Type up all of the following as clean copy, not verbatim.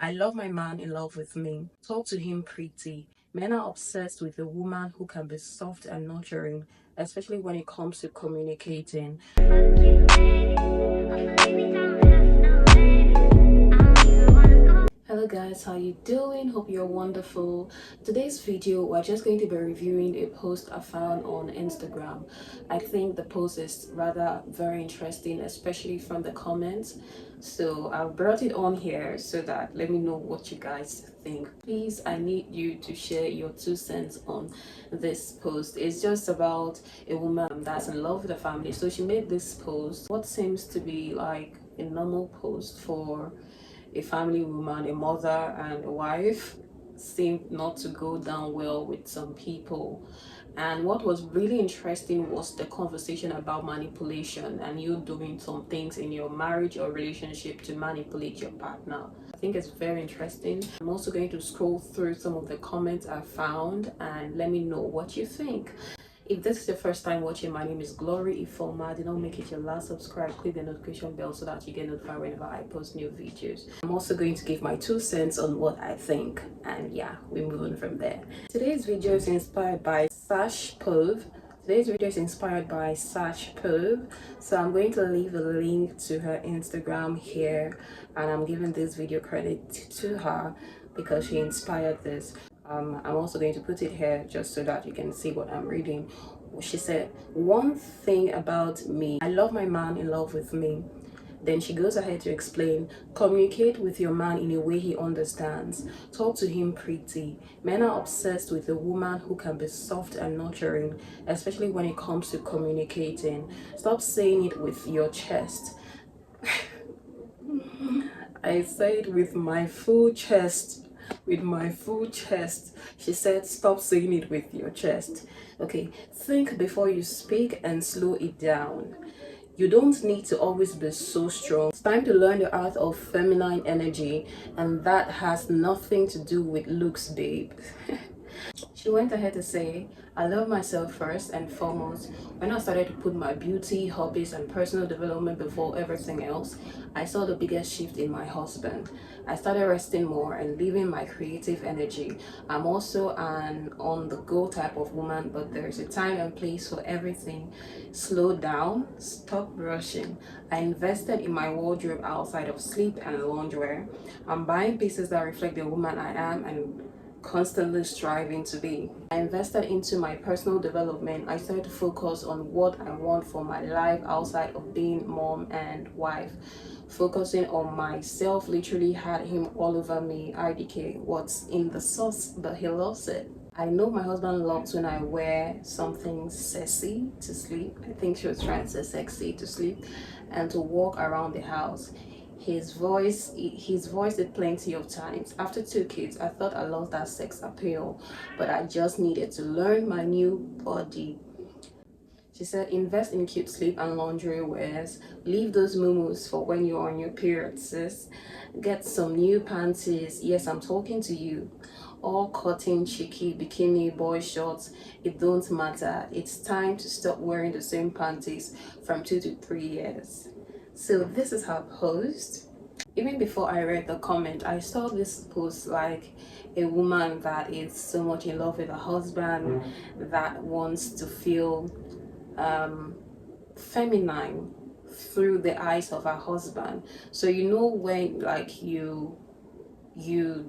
I love my man in love with me. Talk to him pretty. Men are obsessed with a woman who can be soft and nurturing, especially when it comes to communicating. Hello guys, how you doing? Hope you're wonderful. Today's video, we're just going to be reviewing a post I found on Instagram. I think the post is rather very interesting, especially from the comments. So I brought it on here so that let me know what you guys think. Please, I need you to share your 2 cents on this post. It's just about a woman that's in love with the family. So she made this post, what seems to be like a normal post for a family woman, a mother and a wife, seemed not to go down well with some people. And what was really interesting was the conversation about manipulation and you doing some things in your marriage or relationship to manipulate your partner. I think it's very interesting. I'm also going to scroll through some of the comments I found and let me know what you think. If this is your first time watching, my name is Glory Ifoma. Do not make it your last. Subscribe, click the notification bell so that you get notified whenever I post new videos. I'm also going to give my 2 cents on what I think, and yeah, we move on from there. Today's video is inspired by Sash Pove. So I'm going to leave a link to her Instagram here, and I'm giving this video credit to her because she inspired this. I'm also going to put it here just so that you can see what I'm reading. She said, one thing about me, I love my man in love with me. Then she goes ahead to explain, communicate with your man in a way he understands. Talk to him pretty. Men are obsessed with a woman who can be soft and nurturing, especially when it comes to communicating. Stop saying it with your chest. I say it with my full chest. She said, stop saying it with your chest. Okay, think before you speak and slow it down. You don't need to always be so strong. It's time to learn the art of feminine energy, and that has nothing to do with looks, babe. She went ahead to say, I love myself first and foremost. When I started to put my beauty, hobbies, and personal development before everything else, I saw the biggest shift in my husband. I started resting more and living my creative energy. I'm also an on-the-go type of woman, but there's a time and place for everything. Slow down, stop rushing. I invested in my wardrobe outside of sleep and lingerie. I'm buying pieces that reflect the woman I am and constantly striving to be. I invested into my personal development. I started to focus on what I want for my life outside of being mom and wife. Focusing on myself literally had him all over me. IDK, what's in the sauce, but he loves it. I know my husband loves when I wear something sexy to sleep. I think she was trying to say sexy to sleep and to walk around the house. His voice it plenty of times. After 2 kids, I thought I lost that sex appeal, but I just needed to learn my new body. She said, invest in cute sleep and lingerie wears. Leave those muumuus for when you're on your period, sis. Get some new panties. Yes, I'm talking to you. All cotton, cheeky, bikini, boy shorts. It don't matter. It's time to stop wearing the same panties from 2 to 3 years. So this is her post. Even before I read the comment, I saw this post like a woman that is so much in love with her husband, that wants to feel feminine through the eyes of her husband. So you know when like you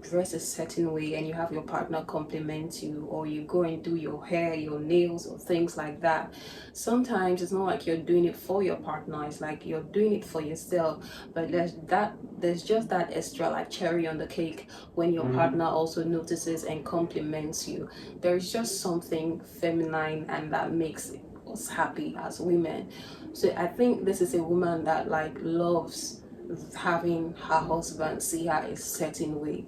dress a certain way and you have your partner compliment you, or you go and do your hair, your nails, or things like that, sometimes it's not like you're doing it for your partner, it's like you're doing it for yourself. But there's just that extra like cherry on the cake when your partner also notices and compliments you. There's just something feminine and that makes us happy as women. So I think this is a woman that like loves having her husband see her a certain way,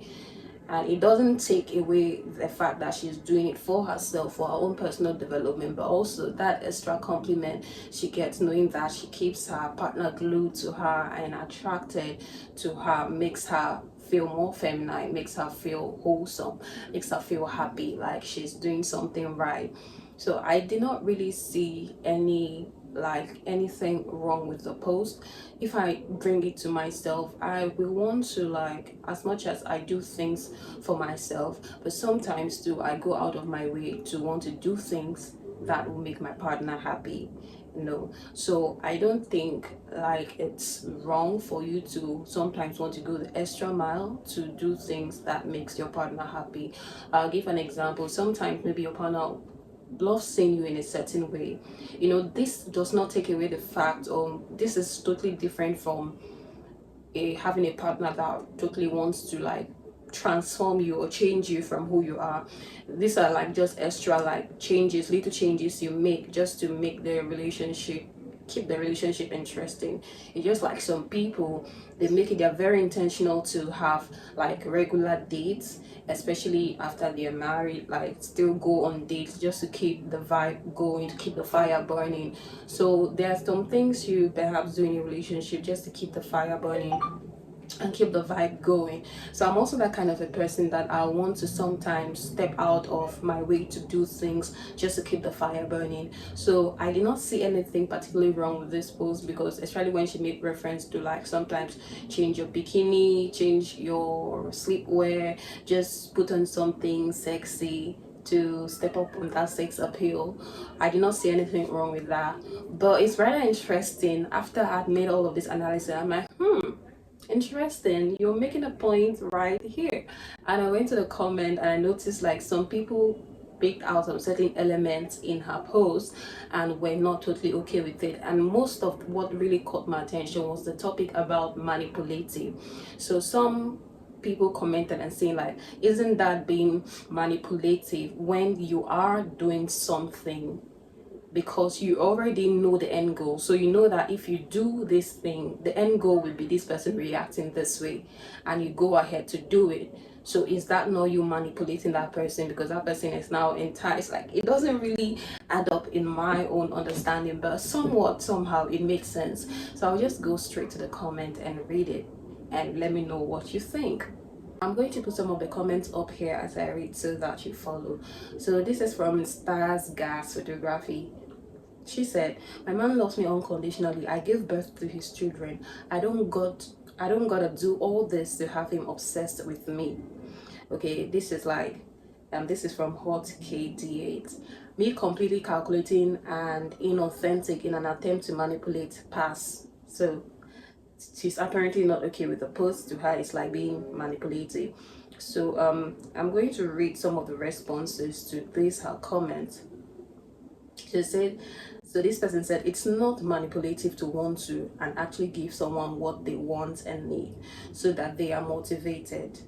and it doesn't take away the fact that she's doing it for herself, for her own personal development, but also that extra compliment she gets knowing that she keeps her partner glued to her and attracted to her makes her feel more feminine, makes her feel wholesome, makes her feel happy, like she's doing something right. So I did not really see any like anything wrong with the post. If I bring it to myself, I will want to, like, as much as I do things for myself, but sometimes too I go out of my way to want to do things that will make my partner happy, you know. So I don't think like it's wrong for you to sometimes want to go the extra mile to do things that makes your partner happy. I'll give an example. Sometimes maybe your partner loves seeing you in a certain way, you know. This does not take away the fact, or this is totally different from having a partner that totally wants to like transform you or change you from who you are. These are like just extra like changes, little changes you make just to make the relationship, keep the relationship interesting. It's just like some people, they make it, they're very intentional to have like regular dates, especially after they're married, like still go on dates just to keep the vibe going, to keep the fire burning. So there are some things you perhaps do in a relationship just to keep the fire burning and keep the vibe going. So I'm also that kind of a person that I want to sometimes step out of my way to do things just to keep the fire burning. So I did not see anything particularly wrong with this post, because especially when she made reference to like sometimes change your bikini, change your sleepwear, just put on something sexy to step up on that sex appeal. I did not see anything wrong with that. But it's rather interesting, after I'd made all of this analysis, I'm like, interesting, you're making a point right here. And I went to the comment and I noticed like some people picked out some certain elements in her post and were not totally okay with it. And most of what really caught my attention was the topic about manipulative. So some people commented and saying like, isn't that being manipulative when you are doing something because you already know the end goal? So you know that if you do this thing, the end goal will be this person reacting this way, and you go ahead to do it. So is that not you manipulating that person because that person is now enticed? Like, it doesn't really add up in my own understanding, but somewhat somehow it makes sense. So I'll just go straight to the comment and read it and let me know what you think. I'm going to put some of the comments up here as I read so that you follow. So this is from Stars Gas Photography. She said, "My man loves me unconditionally. I gave birth to his children. I don't gotta do all this to have him obsessed with me." Okay, this is like this is from Hot KD8. "Me completely calculating and inauthentic in an attempt to manipulate, pass." So she's apparently not okay with the post. To her, it's like being manipulative. So I'm going to read some of the responses to this her comment. She said, so this person said, "It's not manipulative to want to and actually give someone what they want and need so that they are motivated.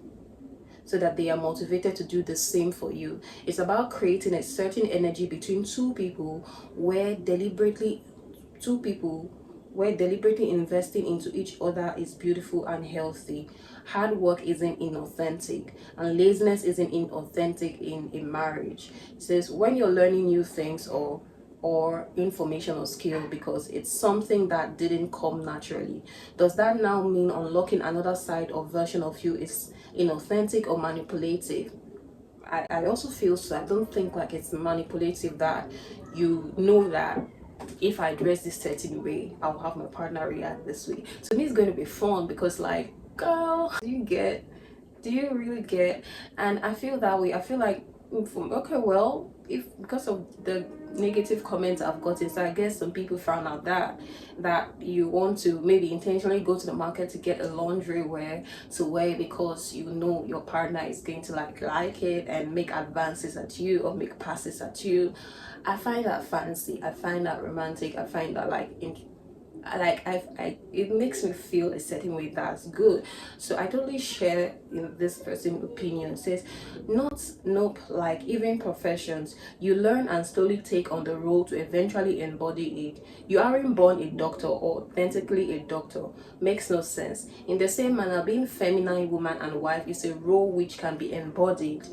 So that they are motivated to do the same for you. It's about creating a certain energy between two people where deliberately investing into each other is beautiful and healthy. Hard work isn't inauthentic, and laziness isn't inauthentic in a marriage." It says, "When you're learning new things or information or skill because it's something that didn't come naturally, does that now mean unlocking another side or version of you is inauthentic or manipulative?" I also feel so. I don't think like it's manipulative that you know that if I dress this certain way, I'll have my partner react this way. To me, it's going to be fun because, like, girl, do you really get? And I feel that way. I feel like, okay, well, if because of the negative comments I've gotten, so I guess some people found out that you want to maybe intentionally go to the market to get a laundry wear to wear because you know your partner is going to like it and make advances at you or make passes at you. I find that fancy. I find that romantic. I find that it makes me feel a certain way that's good. So I totally share this person's opinion. It says, "Not nope, like even professions, you learn and slowly take on the role to eventually embody it. You aren't born a doctor or authentically a doctor. Makes no sense. In the same manner, being feminine woman and wife is a role which can be embodied.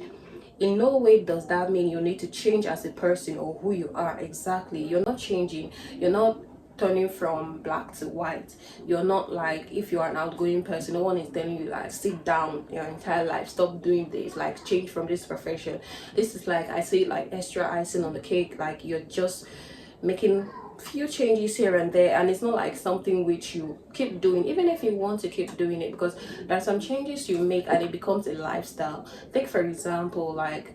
In no way does that mean you need to change as a person or who you are. Exactly. You're not changing. You're not turning from black to white. You're not like, if you're an outgoing person, no one is telling you like sit down your entire life, stop doing this, like change from this profession. This is like, I say, like extra icing on the cake. Like you're just making few changes here and there, and it's not like something which you keep doing even if you want to keep doing it, because there are some changes you make and it becomes a lifestyle. Take for example, like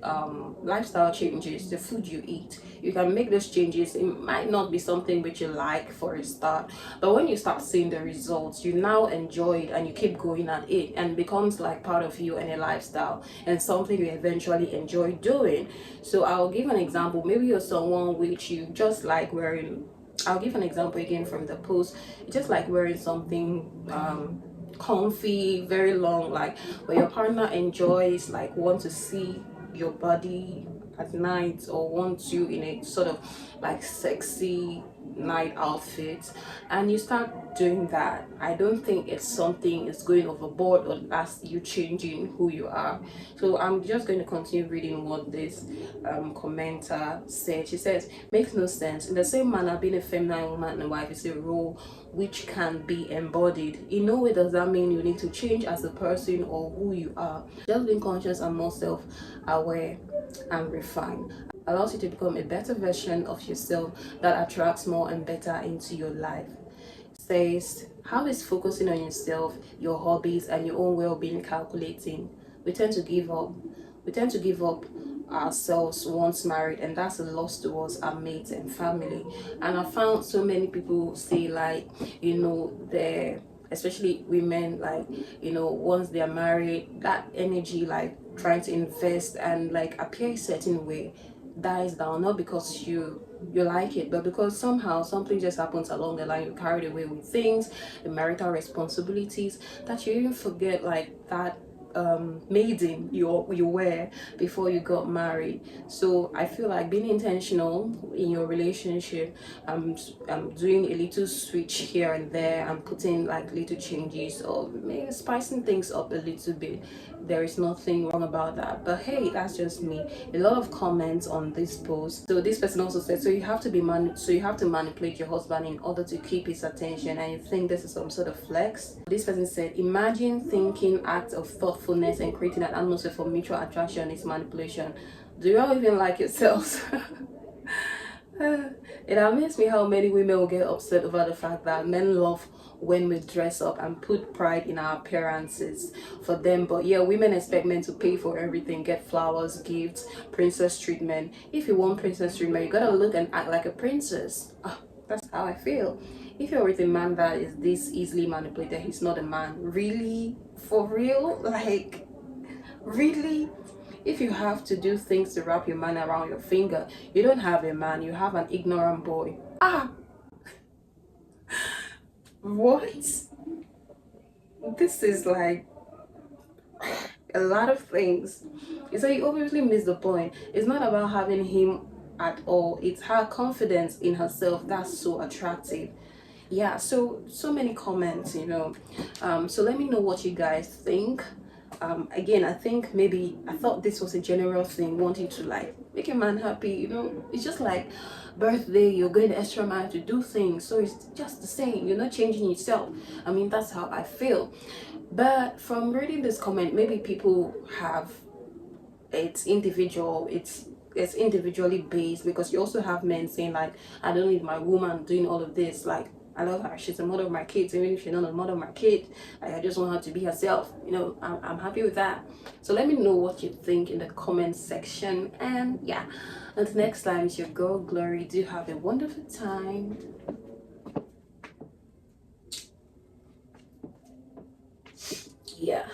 lifestyle changes, the food you eat. You can make those changes. It might not be something which you like for a start, but when you start seeing the results, you now enjoy it and you keep going at it, and it becomes like part of you and a lifestyle and something you eventually enjoy doing. So I'll give an example. Maybe you're someone which you just like wearing, I'll give an example again from the post. You just like wearing something comfy, very long, like where your partner enjoys, like want to see your body at night, or want you in a sort of like sexy night outfit, and you start doing that. I don't think it's something is going overboard or that's you changing who you are. So I'm just going to continue reading what this commenter said. She says, makes no sense. In the same manner, being a feminine woman and a wife is a role which can be embodied. In no way does that mean you need to change as a person or who you are. Just being conscious and more self-aware and refined allows you to become a better version of yourself that attracts more and better into your life. Says, how is focusing on yourself, your hobbies, and your own well-being calculating? We tend to give up. We tend to give up ourselves once married, and that's a loss towards our mates and family. And I found so many people say, like, you know, they're, especially women, like, you know, once they're married, that energy, like trying to invest and like appear a certain way, dies down. Not because you like it, but because somehow something just happens along the line. You're carried away with things, the marital responsibilities, that you even forget like that maiden you were before you got married. So I feel like being intentional in your relationship, doing a little switch here and there and putting like little changes or maybe spicing things up a little bit, there is nothing wrong about that. But hey, that's just me. A lot of comments on this post. So this person also said, so you have to manipulate your husband in order to keep his attention, and you think this is some sort of flex. This person said, imagine thinking acts of thoughtfulness and creating an atmosphere for mutual attraction is manipulation. Do you all even like yourselves? It amazes me how many women will get upset over the fact that men love when we dress up and put pride in our appearances for them. But yeah, women expect men to pay for everything, get flowers, gifts, princess treatment. If you want princess treatment, you gotta look and act like a princess. That's how I feel. If you're with a man that is this easily manipulated, he's not a man. Really? For real? Like, really? If you have to do things to wrap your man around your finger, you don't have a man, you have an ignorant boy. What? This is like a lot of things. So you obviously miss the point. It's not about having him at all. It's her confidence in herself that's so attractive. Yeah, so many comments, you know. So let me know what you guys think. Again, I think maybe I thought this was a general thing, wanting to like make a man happy, you know. It's just like birthday, you're going the extra mile to do things, so it's just the same. You're not changing yourself. I mean, that's how I feel. But from reading this comment, maybe people have, it's individual, it's individually based, because you also have men saying like, I don't need my woman doing all of this, like I love her, she's the mother of my kids, even if she's not the mother of my kid, like, I just want her to be herself, you know. I'm happy with that. So let me know what you think in the comment section, and yeah, until next time, it's your girl Glory. Do have a wonderful time. Yeah.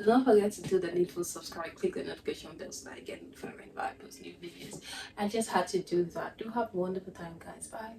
Don't forget to do the needful subscribe, click the notification bell so that I get notified when I post new videos. I just had to do that. Do have a wonderful time, guys. Bye.